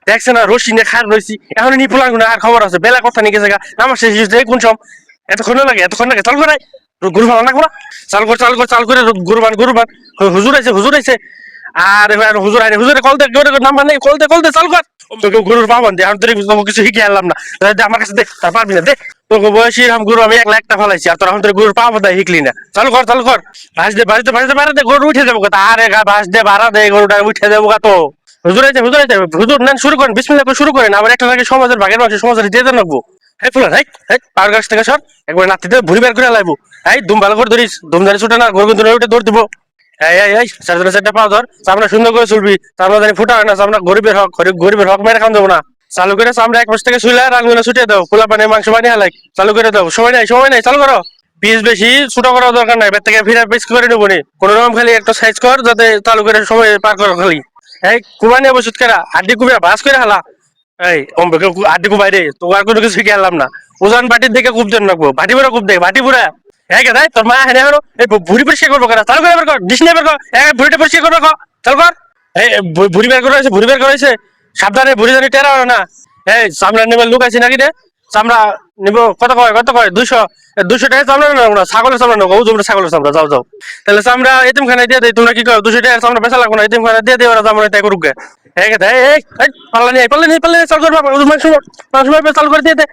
দেখছে না রশি নিয়ে খার রয়েছি এখন নি পোলা গুনা আর খবর আছে বেলা কথা নিয়ে গেছে আমার শেষ হয়েছে কোন সম এতক্ষণ লাগে চাল করে গরু ভালো লাগবো না চাল করে গরু বান হুজুর আইছে আর এবার হুজুর আইনে হুজুরে কল দে নাম্বার নেই কল দে চাল কর গরুর বাবান দে আমি তোর কিছু শিখে আনলাম না আমার কাছে দে তার পারবি না দে তোকে বয়সী এরকম গরু আমি 1 লাখ টাকা ফেলাইছি আর তোর এখন তোর গরুর পাবো দেয় শিখলি না চালু কর বাড়িতে ভাড়া দে গরু উঠে যাবো আরে বাস দে ভাড়া দে গরুটা উঠে যাবো তো হুজুর নেন শুরু করেন বিসমিল্লাহ করে শুরু করেন আবার একটা লাগে সমাজের ভাগের মাংস সমাজের দিয়ে রাখবো হ্যাঁ ফুলান পার গাছ থেকে সর একবার নাতিতে ভুড়ি বের করে লাইবো দুম ভালো করে ধরিস দুম ধরে ছুটে না গরু ধরে উঠে দৌড় দিবো চারটা পাও ধর চামড়া সুন্দর করে চলবি চামড়া জানি ফুটা হয় না চামড়া গরিবের হক মেরে খান দেবো না চালু করে চামড়া 1 মাস থেকে শুইলে রানগুলো ছুটিয়ে দাও পোলা পানি মাংস বানিয়ে হালাই চালু করে দাও সময় নাই চালু করো পিস বেশি ছোট করার দরকার নাই বের থেকে ফিরে পিস করে নেবো নি কোনো রকম খালি একটা সাইজ কর যাতে চালু করে সময় পার করো খালি কুমানি ওষুধ কেরা আড্ডি কুবিয়া বাস করে হালা আড্ডি কুবাই রে তো আর কোনো কিছু শিখে আনলাম না ওজন বাটির দিকে কুপ দেন রাখবো ভাটি পুরা কুপ দেখ ভাটি পুরা তাই তোর মা হেনে হলো এই ভুড়ি পরিষ্কার করবো কেনা চালু করে বের কর ডিস নিয়ে বের কর ভুড়িটা পরিষ্কার করবে চালু কর ভুড়ি বের করেছে সাবধানে ভুড়ি জানি টেরা হয় না চামড়া নেবে লোক আছে নাকি রে চামড়া নিবো কত কয় 200 টাকা চামড়া নেবো না ছাগলের চামড়া নেবো তোমরা ছাগলের চামড়া যাও তাহলে চামড়া এতিম খানায় দিয়ে দেয় তোমরা কি কর 200 টাকা চামড়া বেচা লাগবো না এতিম খানা দিয়ে ওরা চামড়া তাই করুক পাল্লা নিয়ে চালু করে বাবা মাংস চালু করে দিয়ে দে